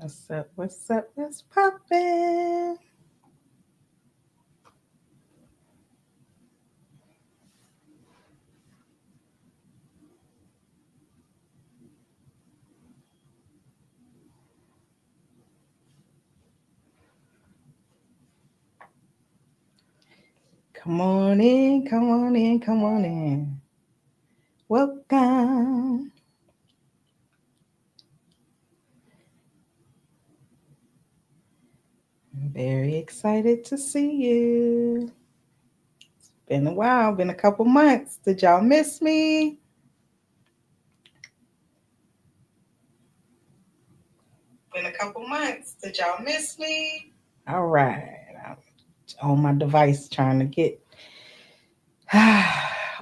What's up? What's up? What's poppin'? Come on in, come on in, come on in. Welcome. I'm very excited to see you. Been a while, been a couple months. Did y'all miss me? Been a couple months. Did y'all miss me? All right. I'm on my device trying to get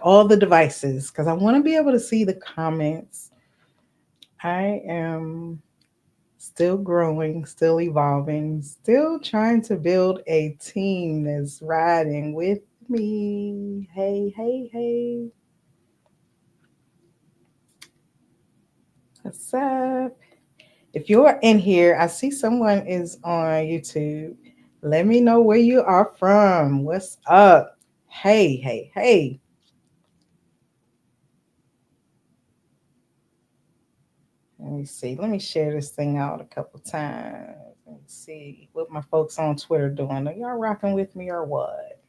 all the devices because I want to be able to see the comments. I am still growing, still evolving, still trying to build a team that's riding with me. Hey, hey, hey. What's up? If you're in here, I see someone is on YouTube. Let me know where you are from. What's up? Hey, hey, hey. Let me see. Let me share this thing out a couple times. Let me see what my folks on Twitter doing. Are y'all rocking with me or what?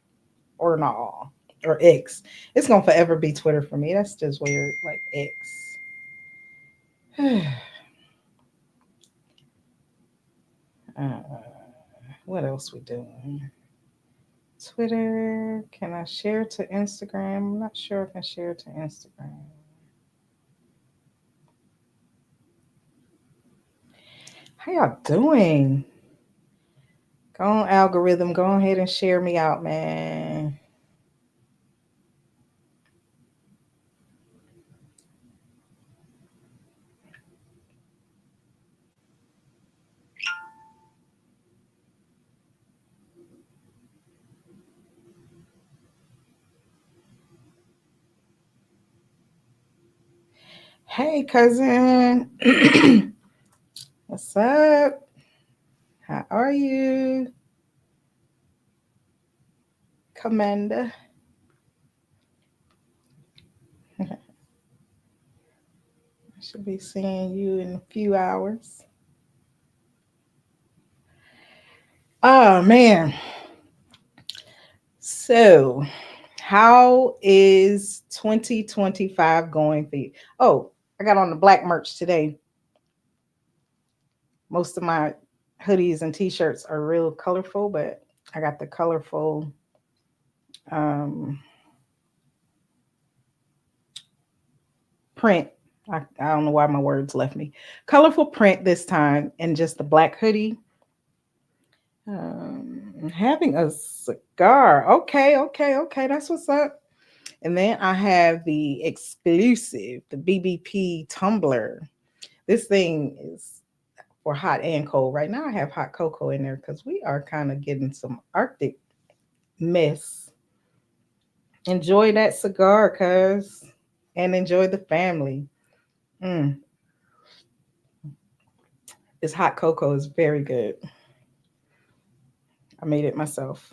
Or not? Or X. It's gonna forever be Twitter for me. That's just weird. Like X. uh, what else we doing? Twitter. Can I share to Instagram? I'm not sure I can share to Instagram. How y'all doing? Go on, algorithm. Go ahead and share me out, man. Hey, cousin. What's up? How are you, Commander? I should be seeing you in a few hours. Oh, man. So, how is 2025 going for you? Oh, I got on the black merch today. Most of my hoodies and t-shirts are real colorful, but I got the colorful um, print. I don't know why my words left me. Colorful print this time, and just the black hoodie. Having a cigar. Okay, okay, okay. That's what's up. And then I have the exclusive, the BBP tumbler. This thing is for hot and cold. Right now, I have hot cocoa in there because we are kind of getting some Arctic mess. Enjoy that cigar, cuz, and enjoy the family. Mm, this hot cocoa is very good. I made it myself.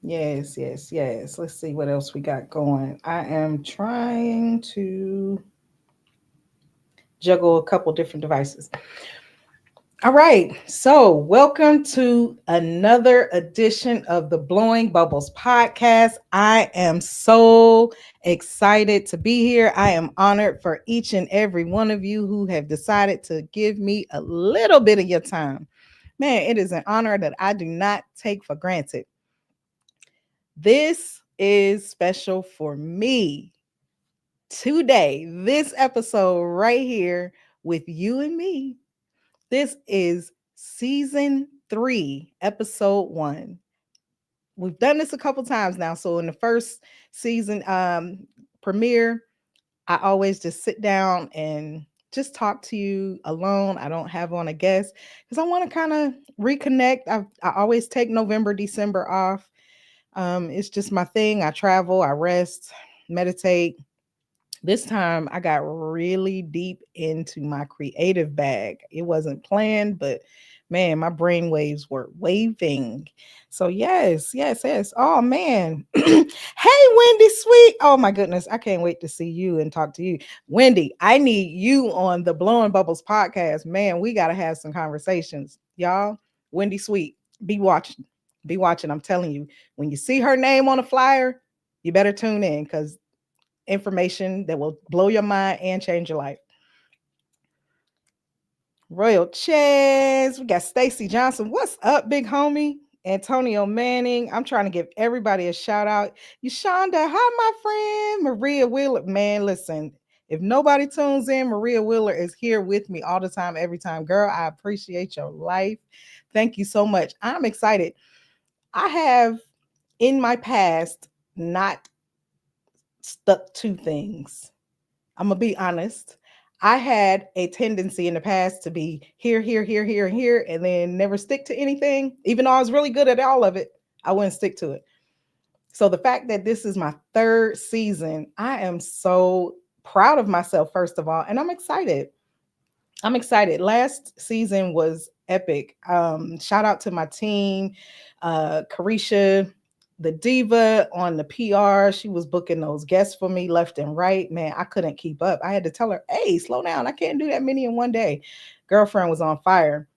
Yes, yes, yes. Let's see what else we got going. I am trying to juggle a couple different devices. All right. So, welcome to another edition of the Blowing Bubbles podcast. I am so excited to be here. I am honored for each and every one of you who have decided to give me a little bit of your time. Man, it is an honor that I do not take for granted. This is special for me today. This episode right here with you and me. This is season 3, episode 1. We've done this a couple times now. So in the first season premiere, I always just sit down and just talk to you alone. I don't have on a guest because I want to kind of reconnect. I always take November, December off. It's just my thing. I travel, I rest, meditate, This time I got really deep into my creative bag. It wasn't planned, but man, my brain waves were waving. So yes, yes, yes. Oh man. Hey Wendy Sweet. Oh my goodness. I can't wait to see you and talk to you. Wendy, I need you on the Blowing Bubbles podcast. Man, we gotta have some conversations. Y'all, Wendy Sweet, be watching. Be watching. I'm telling you, when you see her name on a flyer, you better tune in because information that will blow your mind and change your life. Royal Chess. We got Stacy Johnson. What's up, big homie? Antonio Manning. I'm trying to give everybody a shout out. Yashonda, hi, my friend. Maria Wheeler. Man, listen, if nobody tunes in, Maria Wheeler is here with me all the time, every time. Girl, I appreciate your life. Thank you so much. I'm excited. I have in my past not stuck to things. I'm gonna be honest. I had a tendency in the past to be here, here, here, here, and here, and then never stick to anything. Even though I was really good at all of it, I wouldn't stick to it. So the fact that this is my third season, I am so proud of myself, first of all, and I'm excited. I'm excited. Last season was epic. Shout out to my team, Carisha, the diva on the PR. She was booking those guests for me left and right. Man, I couldn't keep up. I had to tell her, "Hey, slow down. I can't do that many in one day." Girlfriend was on fire.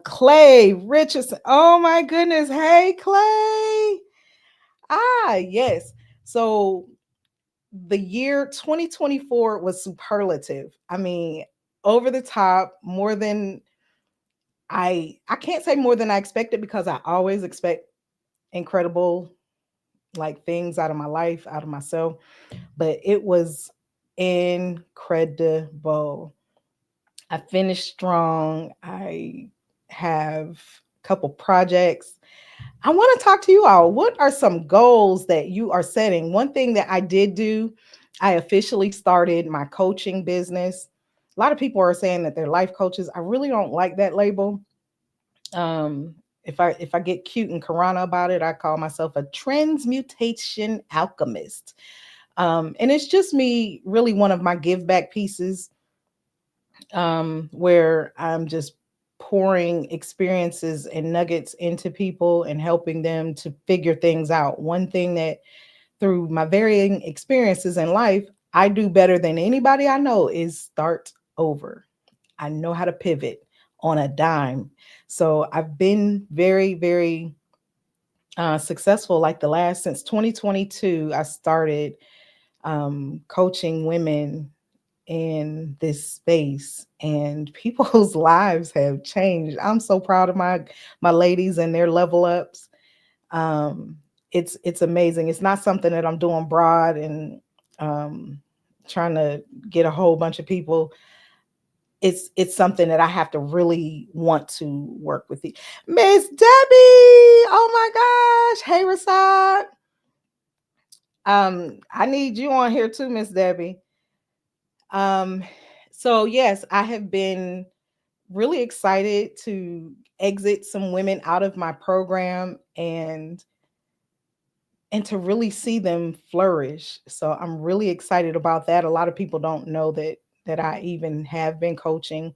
Clay Richardson. Oh my goodness. Hey, Clay. Ah, yes. So the year 2024 was superlative. I mean, over the top, more than I can't say more than I expected because I always expect incredible like things out of my life, out of myself, but it was incredible. I finished strong. I have a couple projects. I want to talk to you all. What are some goals that you are setting? One thing that I did do, I officially started my coaching business. A lot of people are saying that they're life coaches. I really don't like that label. If I get cute and Karonna about it, I call myself a transmutation alchemist. And it's just me, really one of my give back pieces, where I'm just pouring experiences and nuggets into people and helping them to figure things out. One thing that through my varying experiences in life, I do better than anybody I know is start over. I know how to pivot on a dime. So I've been very, very successful. Like the last since 2022, I started coaching women in this space, and people's lives have changed. I'm so proud of my ladies and their level ups. Um, it's amazing. It's not something that I'm doing broad and um, trying to get a whole bunch of people. It's something that I have to really want to work with. Miss Debbie, oh my gosh, hey Rasad, I need you on here too, Miss Debbie. Um, so yes, I have been really excited to exit some women out of my program and to really see them flourish. So I'm really excited about that. A lot of people don't know that I even have been coaching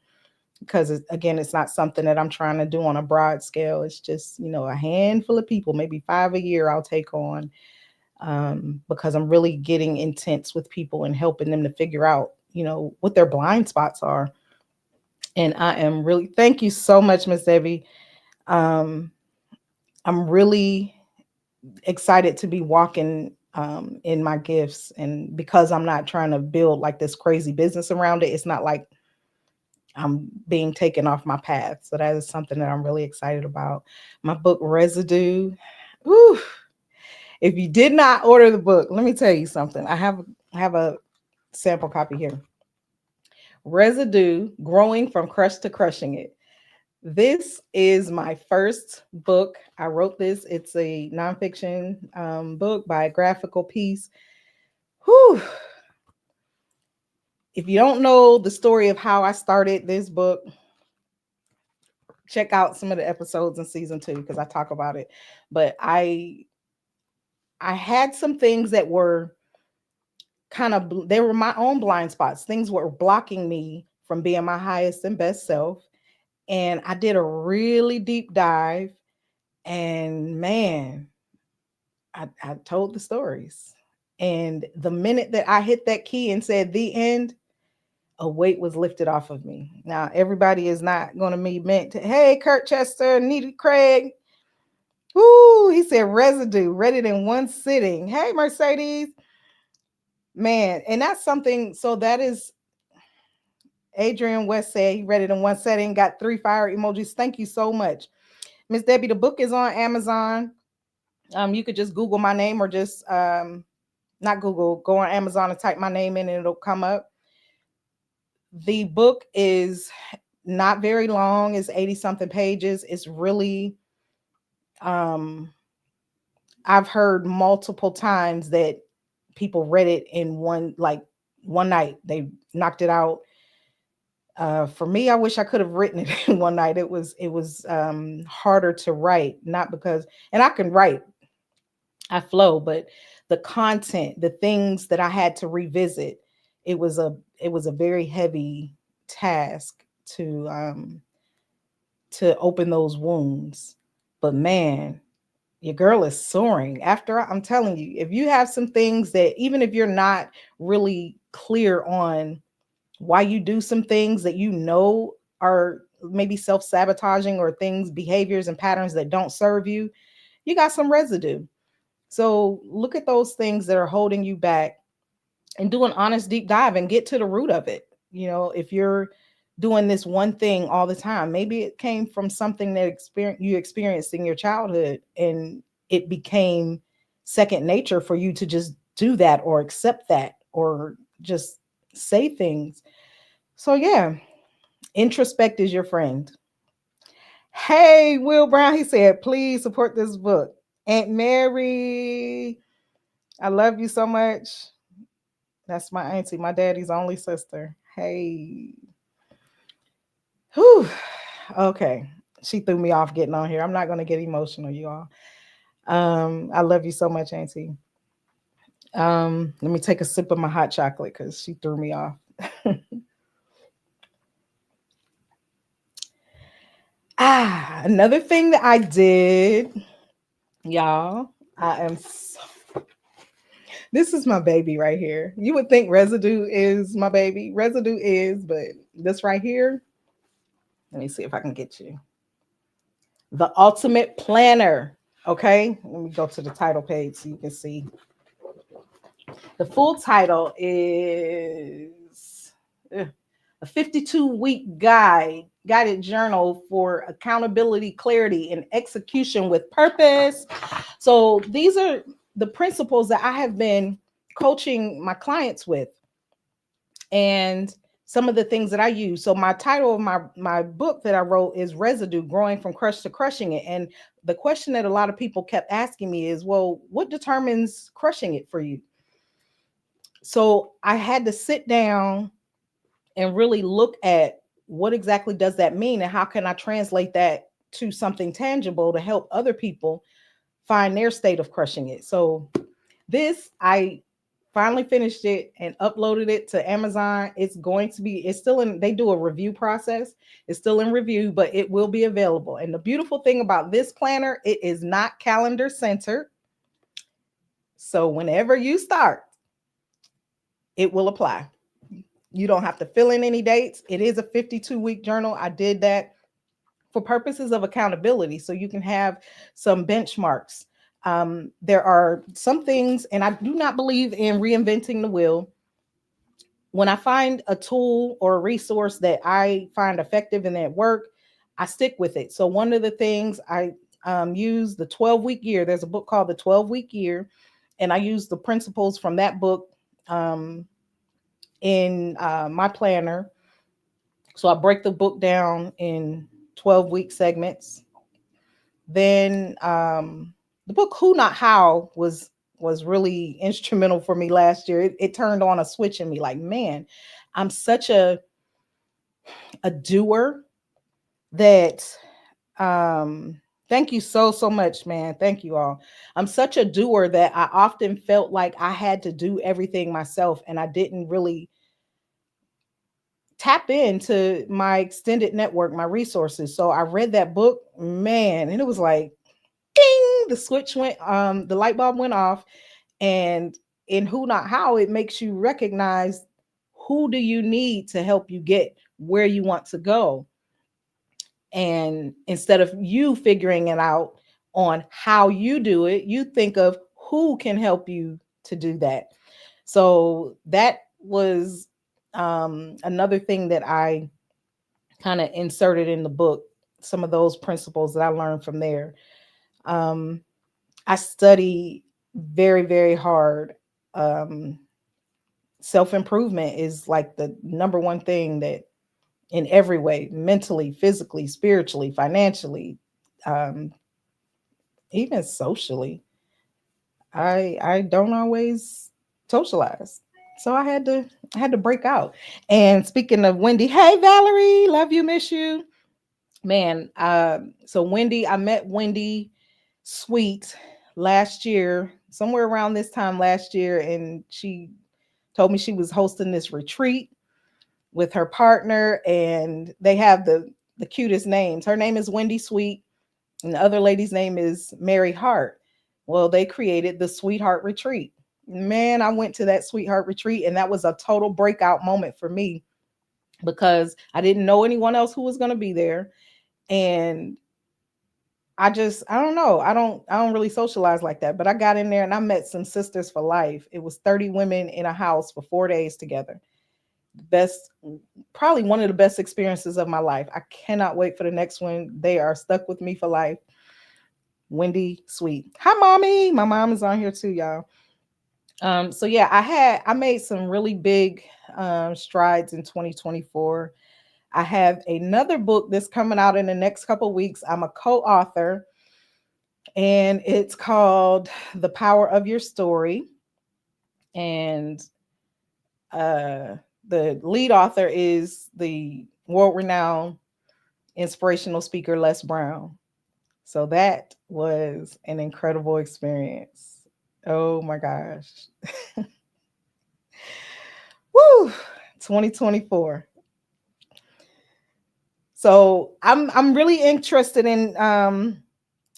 because again, it's not something that I'm trying to do on a broad scale. It's just, a handful of people, maybe 5 a year I'll take on, because I'm really getting intense with people and helping them to figure out, what their blind spots are. And I am really, thank you so much, Miss Debbie. Um, I'm really excited to be walking in my gifts. And because I'm not trying to build like this crazy business around it, it's not like I'm being taken off my path. So that is something that I'm really excited about. My book, Residue. Whew, if you did not order the book, let me tell you something. I have a sample copy here. Residue, Growing from Crush to Crushing It. This is my first book. I wrote this. It's a nonfiction book, biographical piece. Whew. If you don't know the story of how I started this book, check out some of the episodes in season 2 because I talk about it. But I had some things that were they were my own blind spots. Things were blocking me from being my highest and best self. And I did a really deep dive. And man, I told the stories. And the minute that I hit that key and said the end, a weight was lifted off of me. Now, everybody is not going to be meant to, hey, Kurt Chester, Nita Craig. Woo, he said residue, read it in one sitting. Hey, Mercedes. Man, and that's something. So that is Adrian West said he read it in one setting, got 3 fire emojis. Thank you so much. Miss Debbie, the book is on Amazon. You could just Google my name or just not Google, go on Amazon and type my name in and it'll come up. The book is not very long, it's 80 something pages. It's really I've heard multiple times that people read it in one night. They knocked it out. For me, I wish I could have written it in one night. It was harder to write, not because, and I can write, I flow, but the content, the things that I had to revisit, it was a very heavy task to open those wounds. But man, your girl is soaring. I'm telling you, if you have some things that, even if you're not really clear on why you do some things that you know are maybe self-sabotaging or things, behaviors and patterns that don't serve you, you got some residue. So look at those things that are holding you back and do an honest deep dive and get to the root of it. If you're doing this one thing all the time, maybe it came from something that you experienced in your childhood and it became second nature for you to just do that or accept that or just say things. So yeah, introspect is your friend. Hey, Will Brown, he said, please support this book. Aunt Mary, I love you so much. That's my auntie, my daddy's only sister. Hey. Whew. Okay. She threw me off getting on here. I'm not going to get emotional, you all. I love you so much, auntie. Let me take a sip of my hot chocolate because she threw me off. Another thing that I did, y'all, this is my baby right here. You would think residue is my baby. Residue is, but this right here, let me see if I can get you. The Ultimate Planner. Okay, let me go to the title page so you can see. The full title is a 52-week guided journal for accountability, clarity, and execution with purpose. So these are the principles that I have been coaching my clients with, and some of the things that I use. So my title of my book that I wrote is Residue: Growing from Crush to Crushing It. And the question that a lot of people kept asking me is, well, what determines crushing it for you? So I had to sit down and really look at what exactly does that mean and how can I translate that to something tangible to help other people find their state of crushing it. So I finally finished it and uploaded it to Amazon. It's still in, they do a review process. It's still in review, but it will be available. And the beautiful thing about this planner, it is not calendar centered. So whenever you start, it will apply. You don't have to fill in any dates. It is a 52-week journal. I did that for purposes of accountability, so you can have some benchmarks. There are some things, and I do not believe in reinventing the wheel. When I find a tool or a resource that I find effective and that work, I stick with it. So one of the things I use the 12-week year. There's a book called The 12-Week Year, and I use the principles from that book in my planner. So I break the book down in 12-week segments. Then the book Who Not How was really instrumental for me last year. It turned on a switch in me, like, man, I'm such a doer that Thank you so, so much, man. Thank you all. I'm such a doer that I often felt like I had to do everything myself and I didn't really tap into my extended network, my resources. So I read that book, man, and it was like, ding, the switch went, the light bulb went off. And in Who Not How, it makes you recognize who do you need to help you get where you want to go. And instead of you figuring it out on how you do it, you think of who can help you to do that. So that was another thing that I kind of inserted in the book, some of those principles that I learned from there. Um, I study very, very hard. Um, Self improvement is like the number one thing that, in every way, mentally, physically, spiritually, financially, um, even socially, I don't always socialize. So I had to break out. And speaking of Wendy, hey Valerie, love you, miss you. Man, so Wendy, I met Wendy Sweet last year, somewhere around this time last year, and she told me she was hosting this retreat with her partner, and they have the cutest names. Her name is Wendy Sweet, and the other lady's name is Mary Hart. Well, they created the Sweetheart Retreat. Man, I went to that Sweetheart Retreat, and that was a total breakout moment for me because I didn't know anyone else who was going to be there, and I don't know. I don't really socialize like that, but I got in there and I met some sisters for life. It was 30 women in a house for 4 days together. Best, probably one of the best experiences of my life. I cannot wait for the next one. They are stuck with me for life. Wendy Sweet. Hi mommy. My mom is on here too, y'all. So yeah, I made some really big strides in 2024. I have another book that's coming out in the next couple of weeks. I'm a co-author, and it's called The Power of Your Story. And uh, the lead author is the world renowned inspirational speaker, Les Brown. So that was an incredible experience. Oh my gosh. Woo! 2024. So I'm really interested in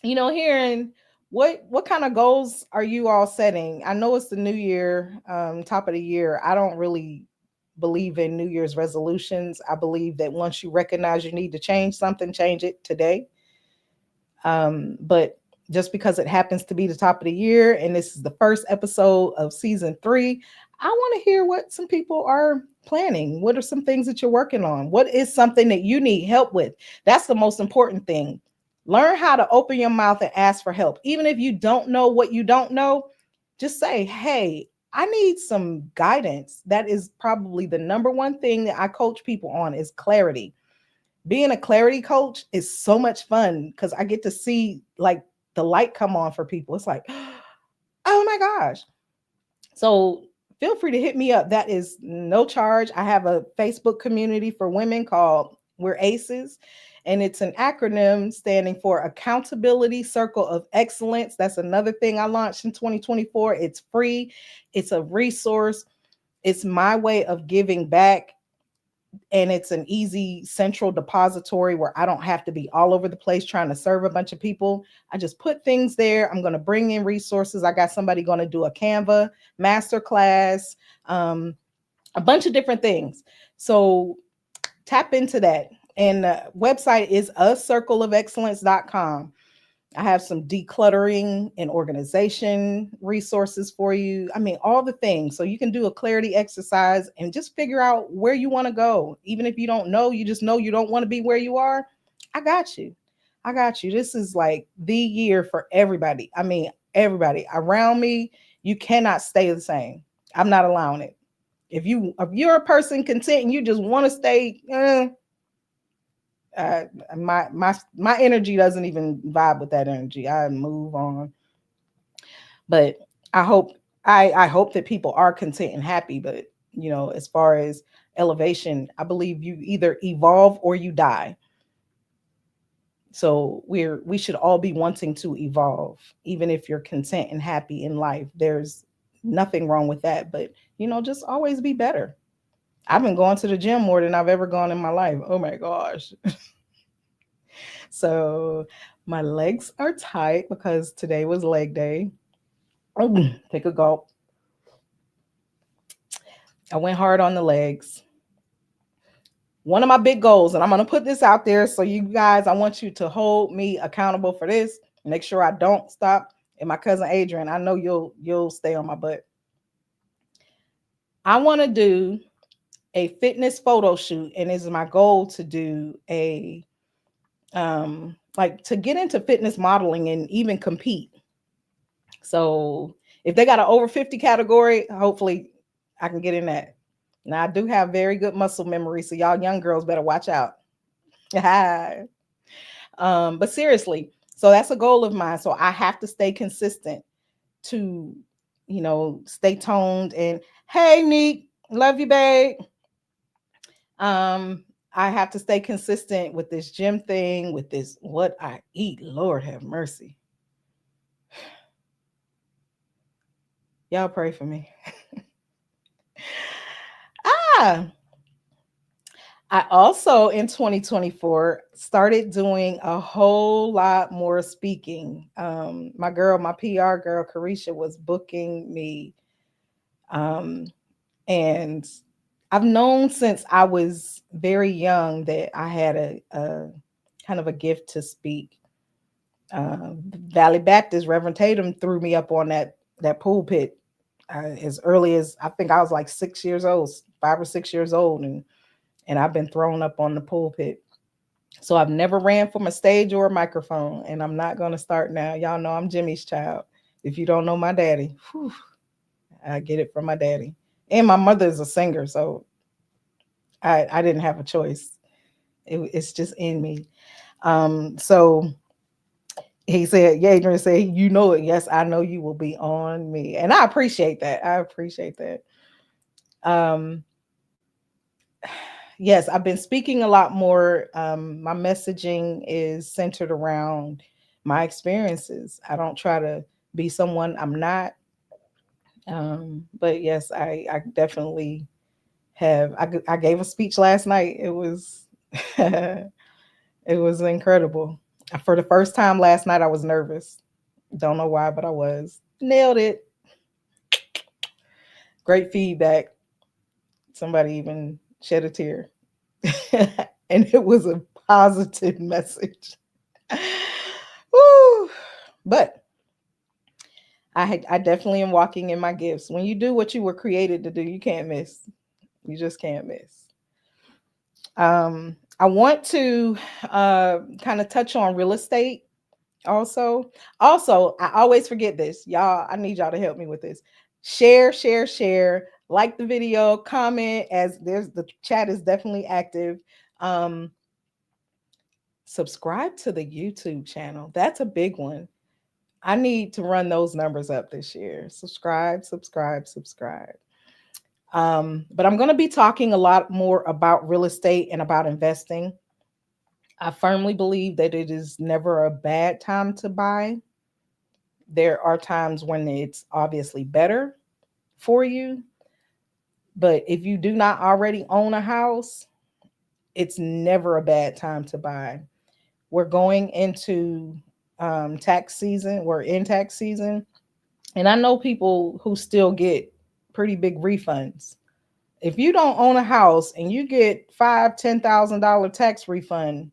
hearing what kind of goals are you all setting? I know it's the new year, top of the year. I don't really believe in New Year's resolutions. I believe that once you recognize you need to change something, change it today. But just because it happens to be the top of the year and this is the first episode of season 3, I want to hear what some people are planning. What are some things that you're working on? What is something that you need help with? That's the most important thing. Learn how to open your mouth and ask for help. Even if you don't know what you don't know, just say, hey, I need some guidance. That is probably the number one thing that I coach people on is clarity. Being a clarity coach is so much fun because I get to see like the light come on for people. It's like, oh my gosh. So feel free to hit me up. That is no charge. I have a Facebook community for women called We're Aces, and it's an acronym standing for Accountability Circle of Excellence. That's another thing I launched in 2024. It's free, it's a resource, it's my way of giving back, and it's an easy central depository where I don't have to be all over the place trying to serve a bunch of people. I just put things there. I'm going to bring in resources. I got somebody going to do a Canva masterclass, a bunch of different things. So tap into that. And the website is acircleofexcellence.com. I have some decluttering and organization resources for you. I mean, all the things. So you can do a clarity exercise and just figure out where you want to go. Even if you don't know, you just know you don't want to be where you are. I got you. I got you. This is like the year for everybody. I mean, everybody around me, you cannot stay the same. I'm not allowing it. If you're a person content and you just want to stay, uh, my energy doesn't even vibe with that energy. I move on. But I hope I hope that people are content and happy. But as far as elevation, I believe you either evolve or you die. So we should all be wanting to evolve, even if you're content and happy in life. There's nothing wrong with that, but just always be better. I've been going to the gym more than I've ever gone in my life. Oh my gosh. So my legs are tight because today was leg day. Take a gulp. I went hard on the legs. One of my big goals, and I'm going to put this out there so you guys, I want you to hold me accountable for this. Make sure I don't stop. And my cousin Adrian, I know you'll stay on my butt. I want to do a fitness photo shoot, and it's my goal to do a like to get into fitness modeling and even compete. So if they got an over 50 category, hopefully I can get in that. Now I do have very good muscle memory, so y'all young girls better watch out. But seriously, so that's a goal of mine. So I have to stay consistent to, stay toned. And hey, Neek, love you, babe. Um, I have to stay consistent with this gym thing, with this what I eat. Lord have mercy. Y'all pray for me. ah, I also in 2024 started doing a whole lot more speaking. My girl, my PR girl, Carisha, was booking me. And I've known since I was very young that I had a kind of a gift to speak. Valley Baptist, Reverend Tatum threw me up on that pulpit as early as I think I was like 6 years old, 5 or 6 years old, and I've been thrown up on the pulpit. So I've never ran from a stage or a microphone, and I'm not going to start now. Y'all know I'm Jimmy's child. If you don't know my daddy, whew, I get it from my daddy. And my mother is a singer, so I didn't have a choice. It's just in me. So he said, yeah, Adrian said, you know it. Yes, I know you will be on me. And I appreciate that. I appreciate that. Um, yes, I've been speaking a lot more. My messaging is centered around my experiences. I don't try to be someone I'm not. But yes, I definitely have. I gave a speech last night. It was it was incredible. For the first time last night, I was nervous. Don't know why, but I was. Nailed it. Great feedback. Somebody even shed a tear. And it was a positive message. Woo. But I definitely am walking in my gifts. When you do what you were created to do, you can't miss. You just can't miss. I want to kind of touch on real estate also. Also, I always forget this. Y'all, I need y'all to help me with this. Share, share, share. Like the video, comment as there's the chat is definitely active. Um, Subscribe to the YouTube channel. That's a big one. I need to run those numbers up this year. Subscribe, subscribe, subscribe. But I'm going to be talking a lot more about real estate and about investing. I firmly believe that it is never a bad time to buy. There are times when it's obviously better for you. But if you do not already own a house, it's never a bad time to buy. We're going into tax season. We're in tax season. And I know people who still get pretty big refunds. If you don't own a house and you get $5,000, $10,000 tax refund,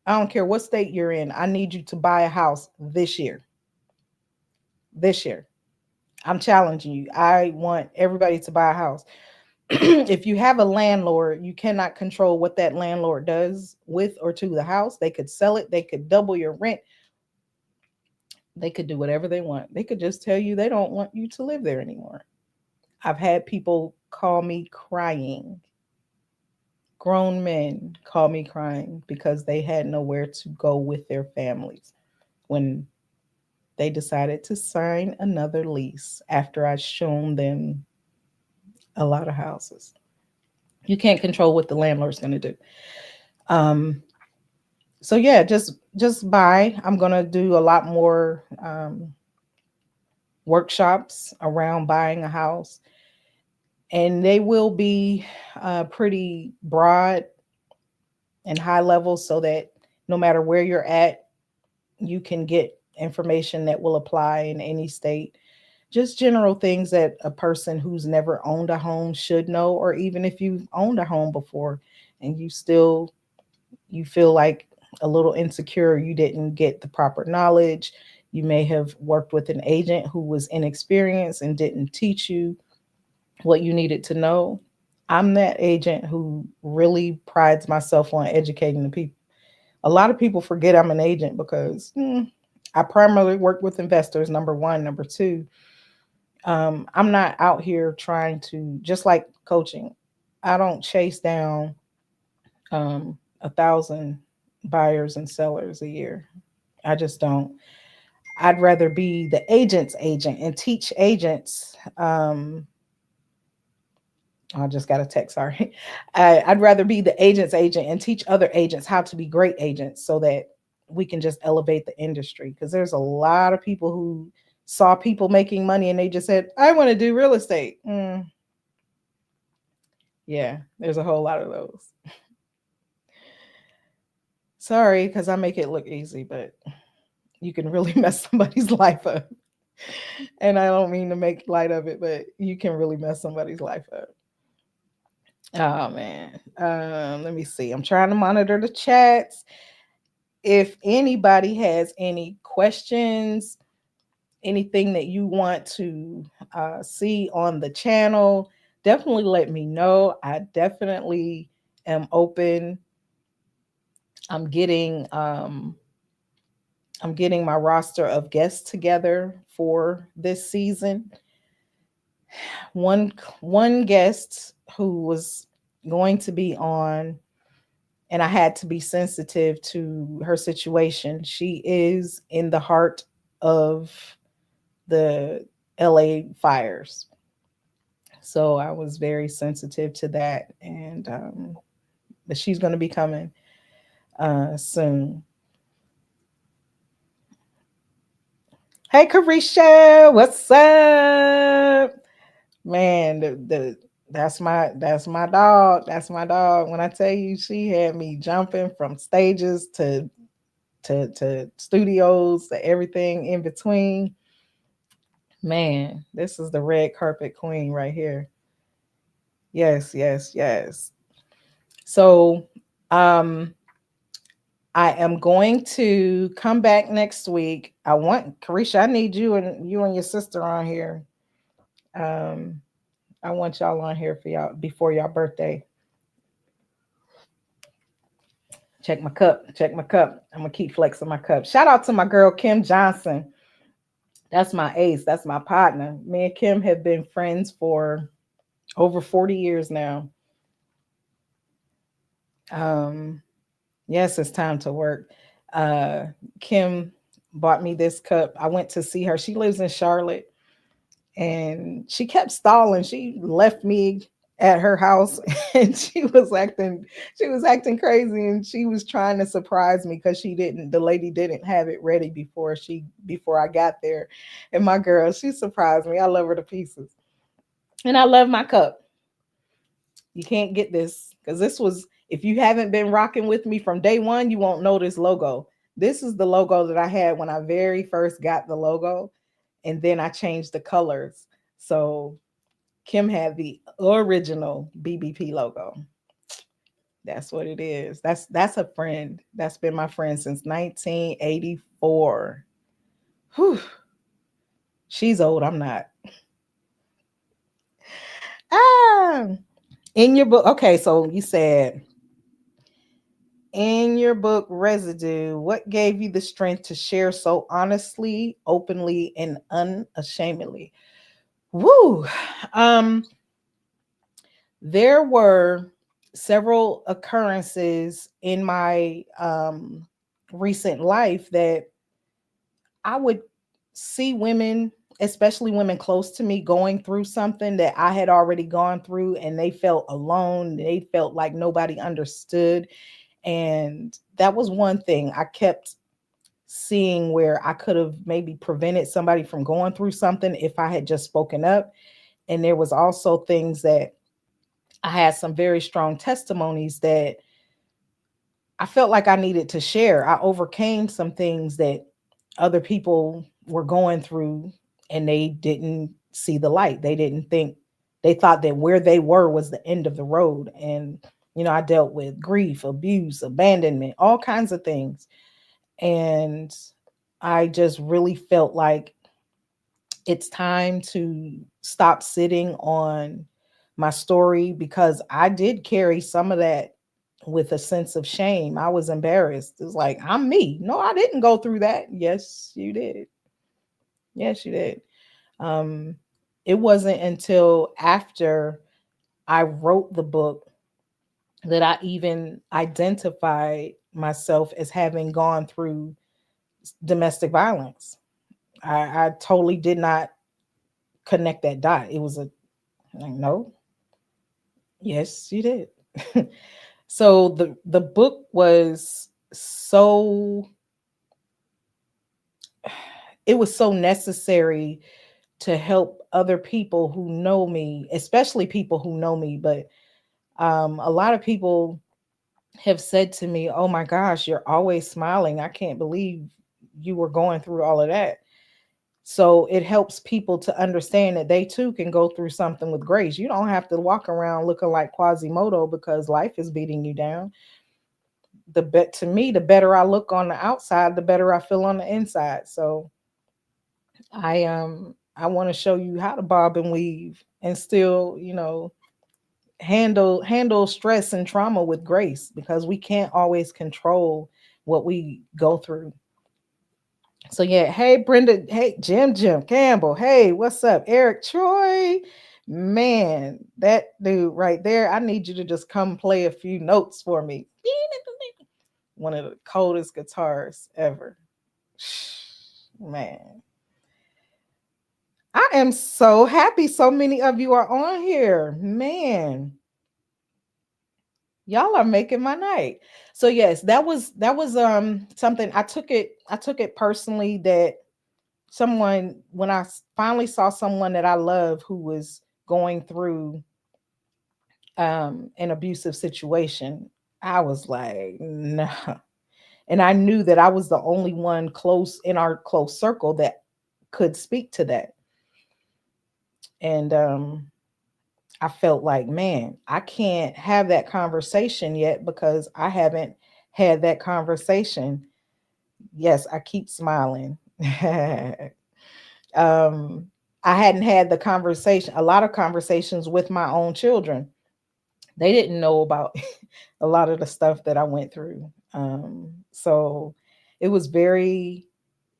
I don't care what state you're in. I need you to buy a house this year. This year. I'm challenging you. I want everybody to buy a house. If you have a landlord, you cannot control what that landlord does with or to the house. They could sell it, they could double your rent, they could do whatever they want. They could just tell you they don't want you to live there anymore. I've had people call me crying. Grown men call me crying because they had nowhere to go with their families when they decided to sign another lease after I'd shown them a lot of houses. You can't control what the landlord's going to do. Um, So yeah, just buy. I'm gonna do a lot more workshops around buying a house, and they will be pretty broad and high level, so that no matter where you're at, you can get information that will apply in any state. Just general things that a person who's never owned a home should know, or even if you've owned a home before and you feel like a little insecure, you didn't get the proper knowledge. You may have worked with an agent who was inexperienced and didn't teach you what you needed to know. I'm that agent who really prides myself on educating the people. A lot of people forget I'm an agent because I primarily work with investors, number one. Number two, I'm not out here trying to, just like coaching, I don't chase down 1,000 buyers and sellers a year. I just don't. I'd rather be the agent's agent and teach agents. I just got a text. Sorry. I'd rather be the agent's agent and teach other agents how to be great agents, so that we can just elevate the industry. Because there's a lot of people who saw people making money and they just said, I want to do real estate. Yeah, there's a whole lot of those. Sorry, because I make it look easy, but you can really mess somebody's life up. And I don't mean to make light of it, but you can really mess somebody's life up. Oh man. Let me see. I'm trying to monitor the chats. If anybody has any questions, anything that you want to see on the channel, definitely let me know. I definitely am open. I'm getting um, I'm getting my roster of guests together for this season. One guest who was going to be on, and I had to be sensitive to her situation. She is in the heart of the LA fires. So I was very sensitive to that, and but she's going to be coming soon. Hey, Carisha, what's up, man? That's my dog. That's my dog. When I tell you, she had me jumping from stages to studios to everything in between. Man, this is the red carpet queen right here. Yes, yes, yes. So, um, I am going to come back next week. I want Carisha. I need you and your sister on here. Um, I want y'all on here for y'all before y'all birthday. Check my cup. Check my cup. I'm gonna keep flexing my cup. Shout out to my girl Kim Johnson. That's my ace. That's my partner. Me and Kim have been friends for over 40 years now. Um, yes, it's time to work. Uh, Kim bought me this cup. I went to see her. She lives in Charlotte, and she kept stalling. She left me at her house and she was acting crazy, and she was trying to surprise me because the lady didn't have it ready before I got there. And my girl, she surprised me. I love her to pieces. And I love my cup. You can't get this because this was, if you haven't been rocking with me from day one, you won't know this logo. This is the logo that I had when I very first got the logo, and then I changed the colors. So Kim had the original BBP logo. That's what it is. That's a friend. That's been my friend since 1984. Whew. She's old. I'm not. Ah, in your book. Okay, so you said in your book Residue, what gave you the strength to share so honestly, openly, and unashamedly? Woo. Um, there were several occurrences in my recent life that I would see women, especially women close to me, going through something that I had already gone through, and they felt alone. They felt like nobody understood. And that was one thing I kept seeing where I could have maybe prevented somebody from going through something if I had just spoken up. And there was also things that I had some very strong testimonies that I felt like I needed to share. I overcame some things that other people were going through and they didn't see the light. They didn't think, they thought that where they were was the end of the road. And, I dealt with grief, abuse, abandonment, all kinds of things. And I just really felt like it's time to stop sitting on my story because I did carry some of that with a sense of shame. I was embarrassed. It's like, I'm me. No, I didn't go through that. Yes, you did. Yes, you did. Um, it wasn't until after I wrote the book that I even identified myself as having gone through domestic violence. I totally did not connect that dot. It was a like, no, yes, you did. So the book was so it was so necessary to help other people who know me, especially people who know me. But a lot of people have said to me, "Oh my gosh, you're always smiling. I can't believe you were going through all of that." So it helps people to understand that they too can go through something with grace. You don't have to walk around looking like Quasimodo because life is beating you down. To me, the better I look on the outside, the better I feel on the inside. So I want to show you how to bob and weave and still, handle stress and trauma with grace because we can't always control what we go through. So yeah, hey Brenda, hey Jim Campbell, hey, what's up? Eric Troy, man, that dude right there. I need you to just come play a few notes for me. One of the coldest guitars ever. Man, I am so happy so many of you are on here. Man, y'all are making my night. So yes, that was something I took it personally that someone when finally saw someone that I love who was going through an abusive situation, I was like, no. And I knew that I was the only one close in our close circle that could speak to that. And I felt like, man, I can't have that conversation yet because I haven't had that conversation. Yes, I keep smiling. um, I hadn't had the conversation, a lot of conversations with my own children. They didn't know about a lot of the stuff that I went through. So it was very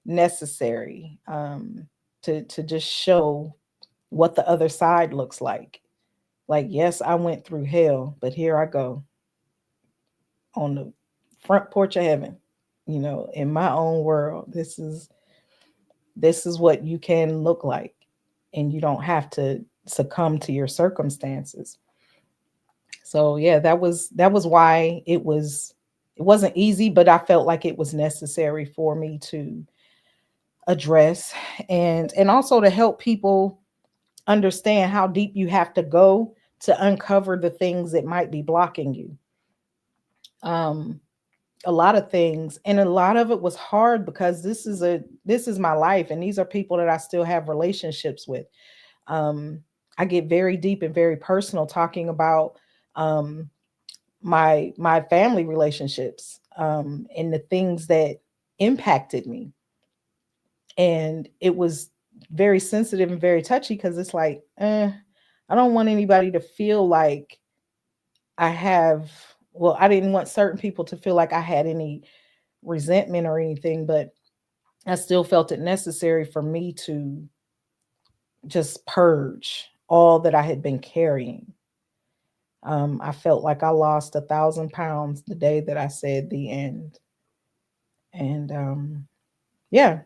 necessary to just show what the other side looks like. Like, yes, I went through hell, but here I go on the front porch of heaven. In my own world, this is what you can look like, and you don't have to succumb to your circumstances. So yeah, that was why it wasn't easy, but I felt like it was necessary for me to address and also to help people understand how deep you have to go to uncover the things that might be blocking you. Um, a lot of things, and a lot of it was hard because this is my life, and these are people that I still have relationships with. Um, I get very deep and very personal talking about um, my family relationships and the things that impacted me, and it was very sensitive and very touchy because it's like, I don't want anybody to feel like I have. Well, I didn't want certain people to feel like I had any resentment or anything, but I still felt it necessary for me to just purge all that I had been carrying. I felt like I lost 1,000 pounds the day that I said the end. And yeah,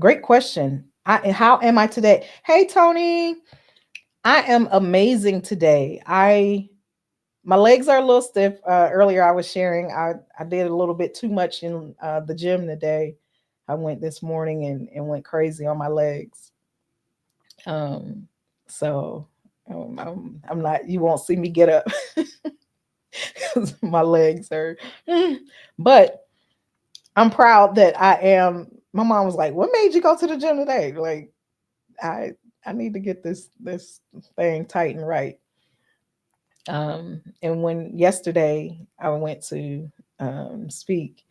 great question. How am I today? Hey Tony, I am amazing today. My legs are a little stiff. Earlier, I was sharing. I did a little bit too much in the gym today. I went this morning and went crazy on my legs. Um, so I'm not. You won't see me get up because my legs are. But I'm proud that I am. My mom was like, "What made you go to the gym today?" Like I I need to get this thing tight and right. And when yesterday I went to speak,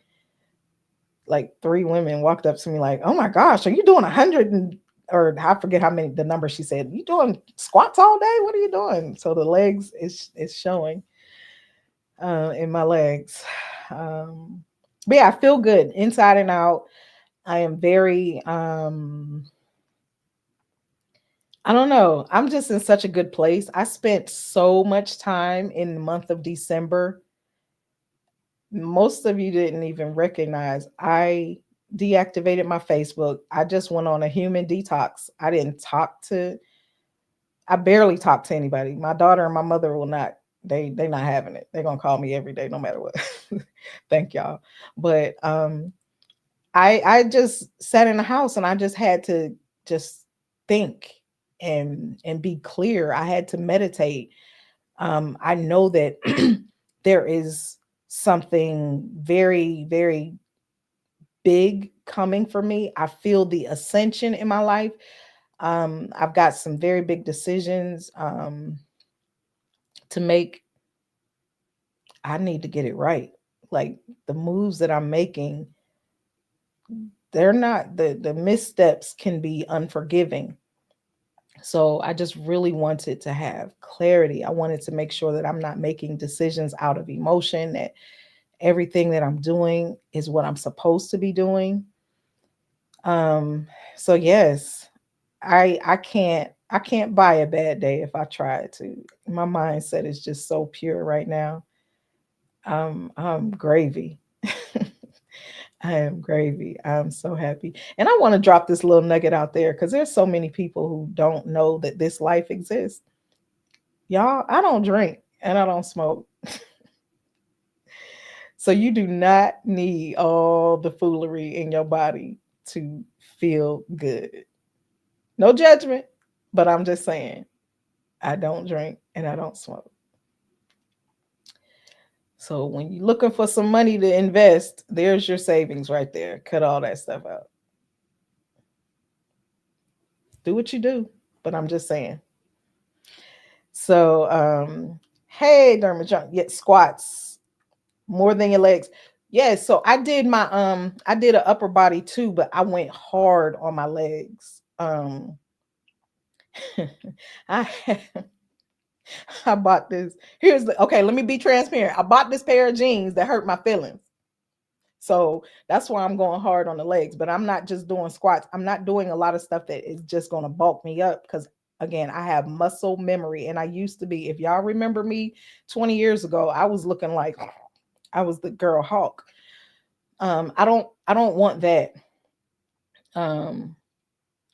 like three women walked up to me like, "Oh my gosh, are you doing 100 and or I forget how many the number she said. You doing squats all day? What are you doing?" So the legs is showing in my legs. Um, but yeah, I feel good inside and out. I am very I don't know. I'm just in such a good place. I spent so much time in the month of December. Most of you didn't even recognize I deactivated my Facebook. I just went on a human detox. I didn't talk to I barely talk to anybody. My daughter and my mother will not they not having it. They're going to call me every day no matter what. Thank y'all. But I just sat in the house and I just had to just think and be clear. I had to meditate. I know that there is something very, very big coming for me. I feel the ascension in my life. I've got some very big decisions to make. I need to get it right. Like the moves that I'm making, they're not the missteps can be unforgiving. So I just really wanted to have clarity. I wanted to make sure that I'm not making decisions out of emotion, that everything that I'm doing is what I'm supposed to be doing. Um, so yes, I can't buy a bad day if I tried to. My mindset is just so pure right now. I'm gravy. I am gravy. I'm so happy. And I want to drop this little nugget out there because there's so many people who don't know that this life exists. Y'all, I don't drink and I don't smoke. So you do not need all the foolery in your body to feel good. No judgment, but I'm just saying I don't drink and I don't smoke. So when you're looking for some money to invest, there's your savings right there. Cut all that stuff out. Do what you do, but I'm just saying. So hey Dermot John, yeah, squats more than your legs. Yes, so I did an upper body too, but I went hard on my legs. I I bought this. Here's the okay, let me be transparent. I bought this pair of jeans that hurt my feelings. So that's why I'm going hard on the legs, but I'm not just doing squats. I'm not doing a lot of stuff that is just going to bulk me up because again, I have muscle memory and I used to be, if y'all remember me 20 years ago, I was looking like I was the girl Hulk. I don't want that. Um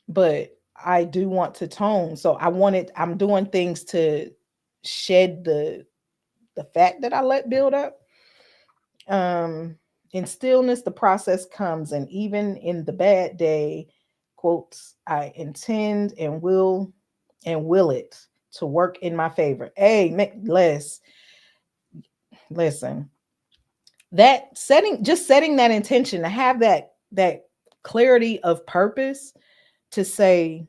but I do want to tone. So I'm doing things to shed the fat that I let build up. Um, in stillness, the process comes, and even in the bad day, quotes, I intend and will it to work in my favor. Hey, Les, listen, that setting that intention to have that clarity of purpose to say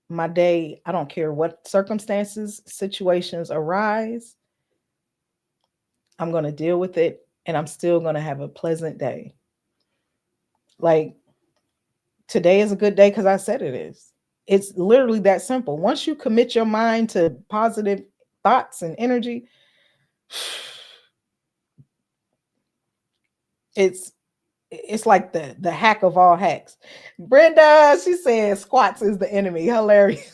my day, I don't care what circumstances, situations arise, I'm going to deal with it and I'm still going to have a pleasant day. Like today is a good day because I said it is. It's literally that simple. Once you commit your mind to positive thoughts and energy, it's it's like the hack of all hacks. Brenda, she said squats is the enemy. Hilarious.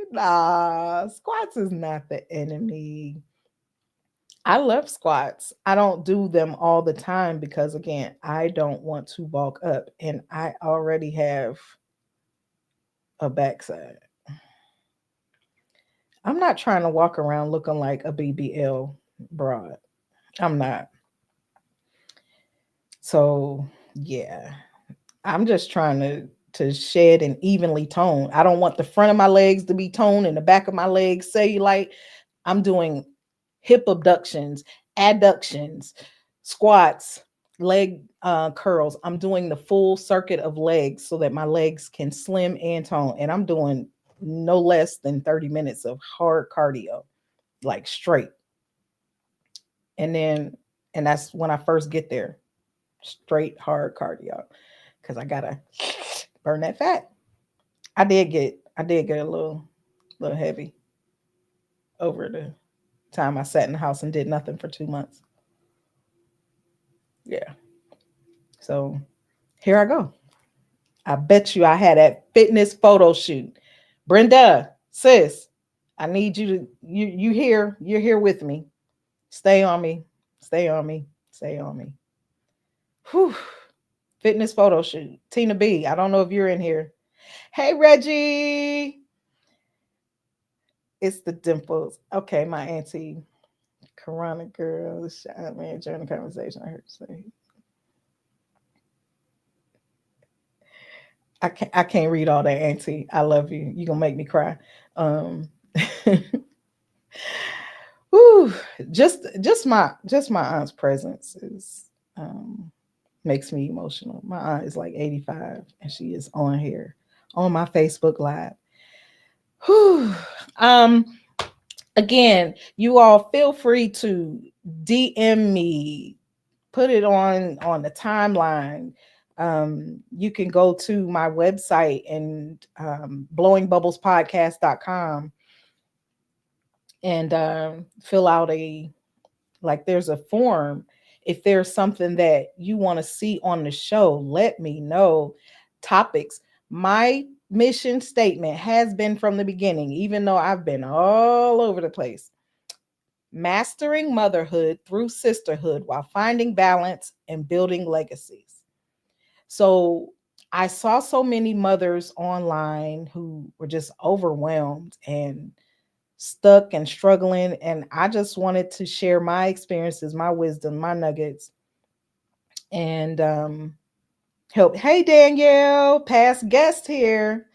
Nah, squats is not the enemy. I love squats. I don't do them all the time because again, I don't want to bulk up and I already have a backside. I'm not trying to walk around looking like a BBL broad. I'm not. So yeah, I'm just trying to shed and evenly tone. I don't want the front of my legs to be toned and the back of my legs cellulite. I'm doing hip abductions, adductions, squats, leg curls. I'm doing the full circuit of legs so that my legs can slim and tone. And I'm doing no less than 30 minutes of hard cardio, like straight. And then, and that's when I first get there, straight hard cardio, because I gotta burn that fat. I did get a little heavy over the time I sat in the house and did nothing for 2 months. Yeah. So here I go. I bet you I had that fitness photo shoot. Brenda, sis, I need you to you here. You're here with me. Stay on me. Stay on me. Stay on me. Whew. Fitness photo shoot. Tina B. I don't know if you're in here. Hey Reggie. It's the dimples. Okay, my auntie Karonna girl. Shot me during the conversation. I heard her say I can't read all that, Auntie. I love you. You gonna make me cry. Um, whew, just my aunt's presence is um makes me emotional. My aunt is like 85 and she is on here on my Facebook Live. Whew. Um, again, you all feel free to DM me, put it on the timeline. You can go to my website and blowingbubblespodcast.com and fill out a, like, there's a form. If there's something that you want to see on the show, let me know. Topics. My mission statement has been from the beginning, even though I've been all over the place: mastering motherhood through sisterhood while finding balance and building legacies. So I saw so many mothers online who were just overwhelmed and stuck and struggling. And I just wanted to share my experiences, my wisdom, my nuggets, and help. Hey, Danielle, past guest here.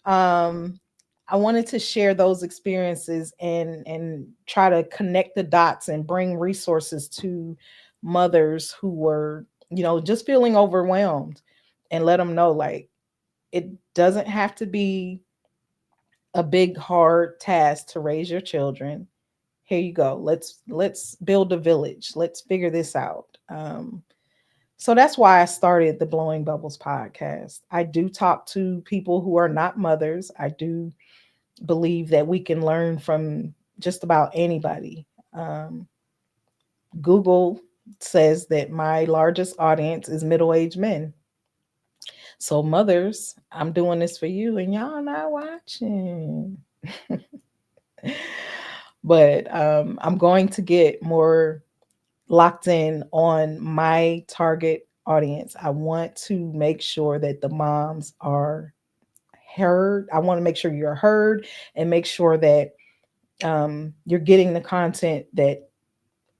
Um, I wanted to share those experiences and try to connect the dots and bring resources to mothers who were, just feeling overwhelmed, and let them know, like, it doesn't have to be a big hard task to raise your children. Here you go. Let's build a village. Let's figure this out. So that's why I started the Blowing Bubbles podcast. I do talk to people who are not mothers. I do believe that we can learn from just about anybody. Google says that my largest audience is middle-aged men. So mothers, I'm doing this for you and y'all not watching. But I'm going to get more locked in on my target audience. I want to make sure that the moms are heard. I want to make sure you're heard and make sure that you're getting the content that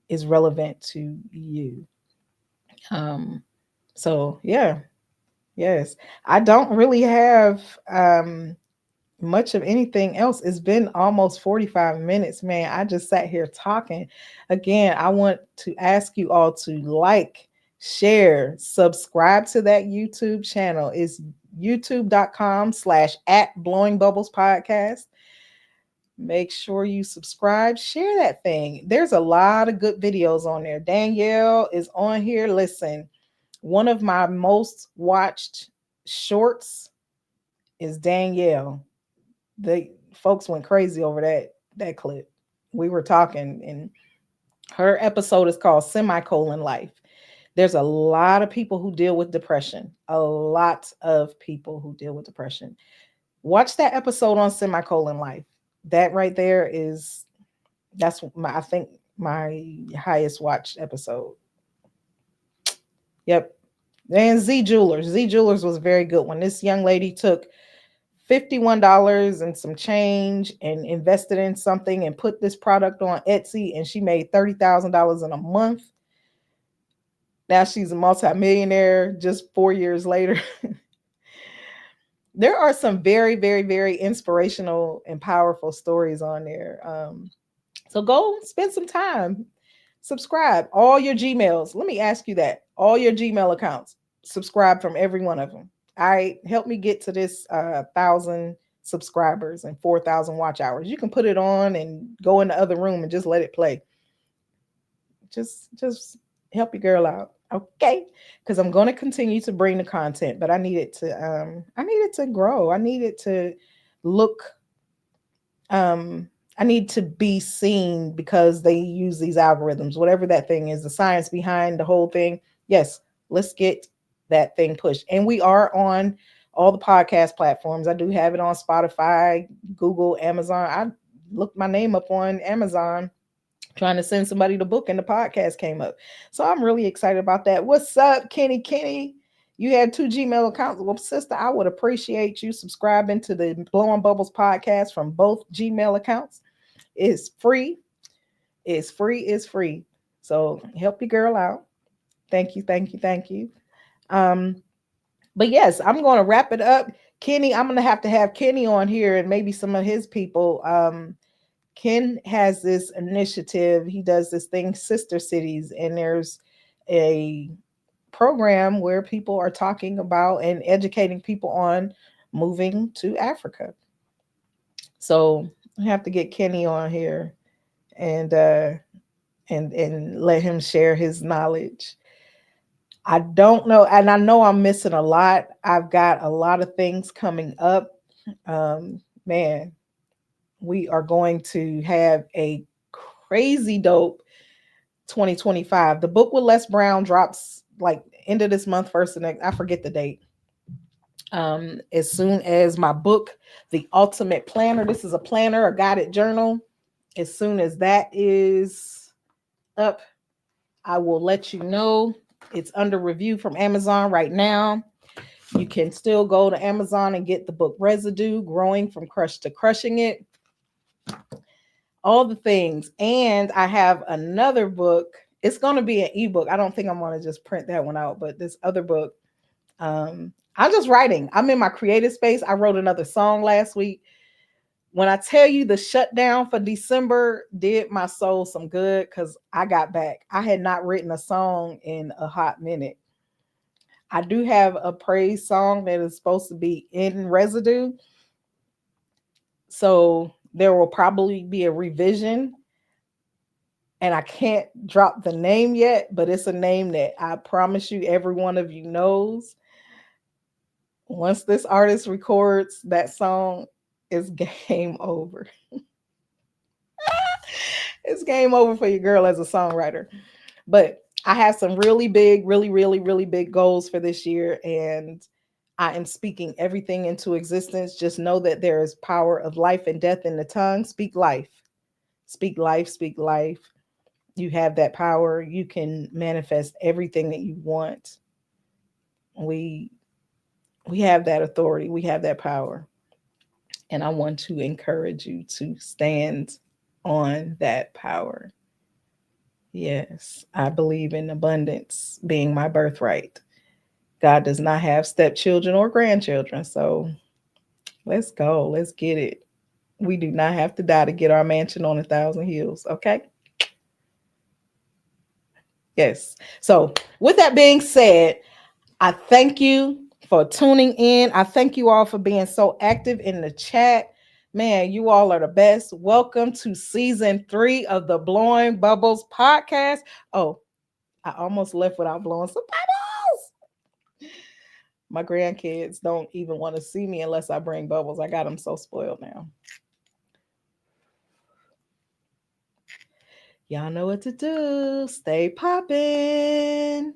is relevant to you. Um, so yeah, yes, I don't really have much of anything else. It's been almost 45 minutes, man. I just sat here talking. Again, I want to ask you all to like, share, subscribe to that YouTube channel. It's youtube.com/at Blowing Bubbles Podcast. Make sure you subscribe, share that thing. There's a lot of good videos on there. Danielle is on here. Listen, one of my most watched shorts is Danielle. The folks went crazy over that clip. We were talking, and her episode is called Semicolon Life. There's a lot of people who deal with depression. A lot of people who deal with depression. Watch that episode on Semicolon Life. That right there is that's my I think my highest watched episode. Yep. And Z Jewelers. Z Jewelers was a very good one. This young lady took $51 and some change and invested in something and put this product on Etsy, and she made $30,000 in a month. Now she's a multimillionaire just 4 years later. There are some very, very, very inspirational and powerful stories on there. So go spend some time. Subscribe all your Gmails. Let me ask you that. All your Gmail accounts, subscribe from every one of them. All right. Help me get to this 1,000 subscribers and 4,000 watch hours. You can put it on and go in the other room and just let it play. Just help your girl out. Okay. Because I'm going to continue to bring the content, but I need it to grow. I need it to look I need to be seen because they use these algorithms, whatever that thing is, the science behind the whole thing. Yes, let's get that thing pushed. And we are on all the podcast platforms. I do have it on Spotify, Google, Amazon. I looked my name up on Amazon trying to send somebody the book, and the podcast came up. So I'm really excited about that. What's up, Kenny? Kenny, you had two Gmail accounts. Well, sister, I would appreciate you subscribing to the Blowing Bubbles podcast from both Gmail accounts. It's free. It's free. It's free. So help your girl out. Thank you. Thank you. Thank you. Um, but yes, I'm going to wrap it up. Kenny, I'm going to have Kenny on here and maybe some of his people. Ken has this initiative. He does this thing, Sister Cities, and there's a program where people are talking about and educating people on moving to Africa. So I have to get Kenny on here and let him share his knowledge. I don't know, and I know I'm missing a lot. I've got a lot of things coming up. Man, we are going to have a crazy dope 2025. The book with Les Brown drops like end of this month, first the next. I forget the date. As soon as my book, The Ultimate Planner, this is a planner, a guided journal. As soon as that is up, I will let you know. It's under review from Amazon right now. You can still go to Amazon and get the book Residue, Growing from Crush to Crushing It. All the things. And I have another book. It's going to be an ebook. I don't think I'm going to just print that one out, but this other book, I'm just writing. I'm in my creative space. I wrote another song last week. When I tell you the shutdown for December did my soul some good because I got back. I had not written a song in a hot minute. I do have a praise song that is supposed to be in Residue. So there will probably be a revision. And I can't drop the name yet, but it's a name that I promise you every one of you knows. Once this artist records that song, it's game over. It's game over for your girl as a songwriter. But I have some really big, really, really, really big goals for this year. And I am speaking everything into existence. Just know that there is power of life and death in the tongue. Speak life. Speak life. Speak life. You have that power. You can manifest everything that you want. We have that authority. We have that power. And I want to encourage you to stand on that power. Yes, I believe in abundance being my birthright. God does not have stepchildren or grandchildren. So let's go. Let's get it. We do not have to die to get our mansion on 1,000 hills. Okay. Yes. So, with that being said, I thank you for tuning in. I thank you all for being so active in the chat. Man, you all are the best. Welcome to season 3 of the Blowing Bubbles podcast. Oh, I almost left without blowing some bubbles. My grandkids don't even want to see me unless I bring bubbles. I got them so spoiled now. Y'all know what to do. Stay popping.